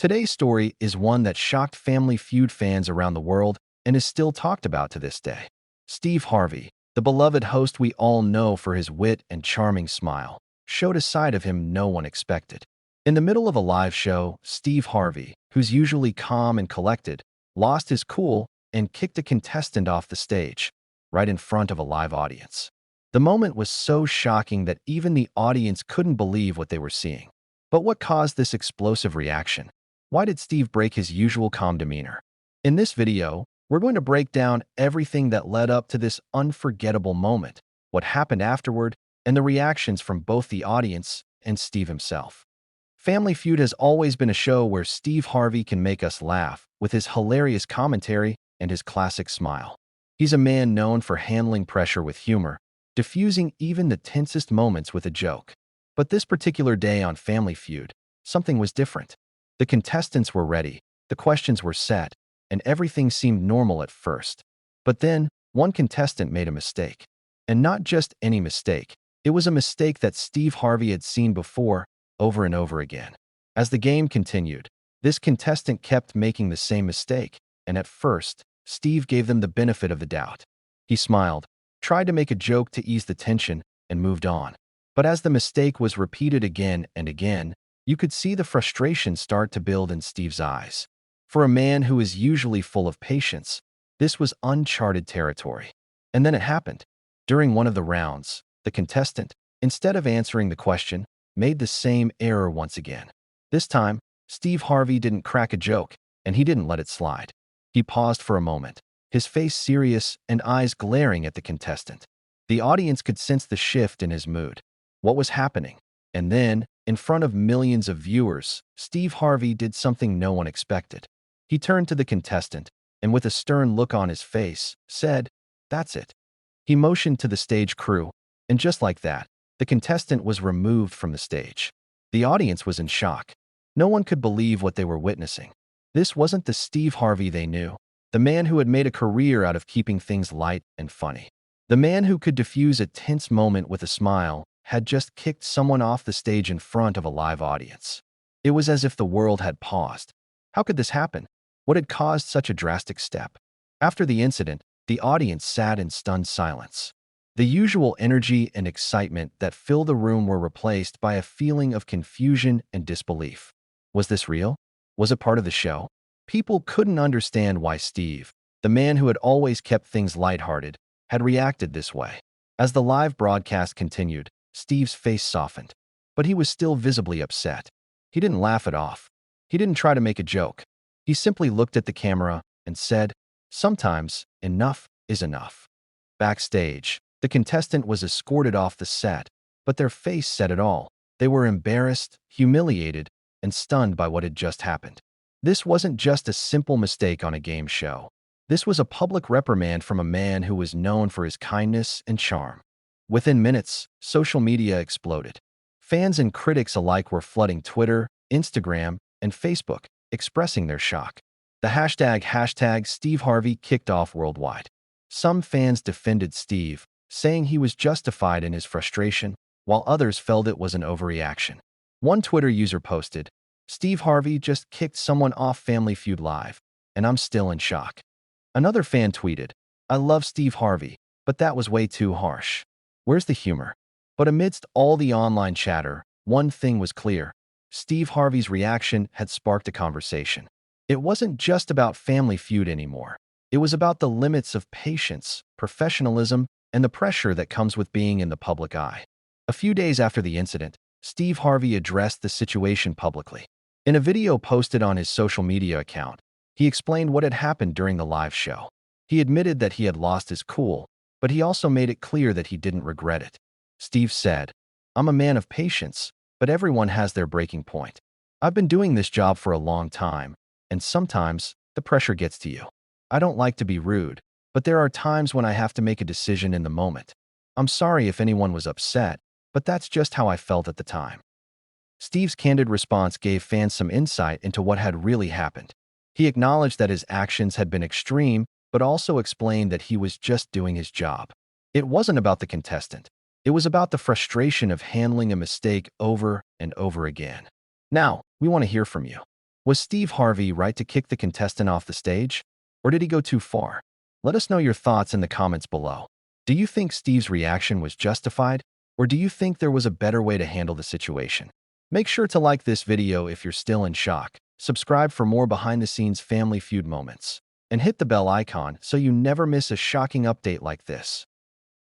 Today's story is one that shocked Family Feud fans around the world and is still talked about to this day. Steve Harvey, the beloved host we all know for his wit and charming smile, showed a side of him no one expected. In the middle of a live show, Steve Harvey, who's usually calm and collected, lost his cool and kicked a contestant off the stage, right in front of a live audience. The moment was so shocking that even the audience couldn't believe what they were seeing. But what caused this explosive reaction? Why did Steve break his usual calm demeanor? In this video, we're going to break down everything that led up to this unforgettable moment, what happened afterward, and the reactions from both the audience and Steve himself. Family Feud has always been a show where Steve Harvey can make us laugh with his hilarious commentary and his classic smile. He's a man known for handling pressure with humor, diffusing even the tensest moments with a joke. But this particular day on Family Feud, something was different. The contestants were ready, the questions were set, and everything seemed normal at first. But then, one contestant made a mistake. And not just any mistake. It was a mistake that Steve Harvey had seen before, over and over again. As the game continued, this contestant kept making the same mistake, and at first, Steve gave them the benefit of the doubt. He smiled, tried to make a joke to ease the tension, and moved on. But as the mistake was repeated again and again, you could see the frustration start to build in Steve's eyes. For a man who is usually full of patience, this was uncharted territory. And then it happened. During one of the rounds, the contestant, instead of answering the question, made the same error once again. This time, Steve Harvey didn't crack a joke, and he didn't let it slide. He paused for a moment, his face serious and eyes glaring at the contestant. The audience could sense the shift in his mood. What was happening? And then, in front of millions of viewers, Steve Harvey did something no one expected. He turned to the contestant, and with a stern look on his face, said, "That's it." He motioned to the stage crew, and just like that, the contestant was removed from the stage. The audience was in shock. No one could believe what they were witnessing. This wasn't the Steve Harvey they knew, the man who had made a career out of keeping things light and funny. The man who could diffuse a tense moment with a smile had just kicked someone off the stage in front of a live audience. It was as if the world had paused. How could this happen? What had caused such a drastic step? After the incident, the audience sat in stunned silence. The usual energy and excitement that filled the room were replaced by a feeling of confusion and disbelief. Was this real? Was it part of the show? People couldn't understand why Steve, the man who had always kept things lighthearted, had reacted this way. As the live broadcast continued, Steve's face softened, but he was still visibly upset. He didn't laugh it off. He didn't try to make a joke. He simply looked at the camera and said, "Sometimes, enough is enough." Backstage, the contestant was escorted off the set, but their face said it all. They were embarrassed, humiliated, and stunned by what had just happened. This wasn't just a simple mistake on a game show. This was a public reprimand from a man who was known for his kindness and charm. Within minutes, social media exploded. Fans and critics alike were flooding Twitter, Instagram, and Facebook, expressing their shock. The hashtag Steve Harvey kicked off worldwide. Some fans defended Steve, saying he was justified in his frustration, while others felt it was an overreaction. One Twitter user posted, "Steve Harvey just kicked someone off Family Feud Live, and I'm still in shock." Another fan tweeted, "I love Steve Harvey, but that was way too harsh. Where's the humor?" But amidst all the online chatter, one thing was clear. Steve Harvey's reaction had sparked a conversation. It wasn't just about Family Feud anymore. It was about the limits of patience, professionalism, and the pressure that comes with being in the public eye. A few days after the incident, Steve Harvey addressed the situation publicly. In a video posted on his social media account, he explained what had happened during the live show. He admitted that he had lost his cool, but he also made it clear that he didn't regret it. Steve said, "I'm a man of patience, but everyone has their breaking point. I've been doing this job for a long time, and sometimes the pressure gets to you. I don't like to be rude, but there are times when I have to make a decision in the moment. I'm sorry if anyone was upset, but that's just how I felt at the time." Steve's candid response gave fans some insight into what had really happened. He acknowledged that his actions had been extreme, but also explained that he was just doing his job. It wasn't about the contestant. It was about the frustration of handling a mistake over and over again. Now, we want to hear from you. Was Steve Harvey right to kick the contestant off the stage? Or did he go too far? Let us know your thoughts in the comments below. Do you think Steve's reaction was justified? Or do you think there was a better way to handle the situation? Make sure to like this video if you're still in shock, subscribe for more behind-the-scenes Family Feud moments, and hit the bell icon so you never miss a shocking update like this.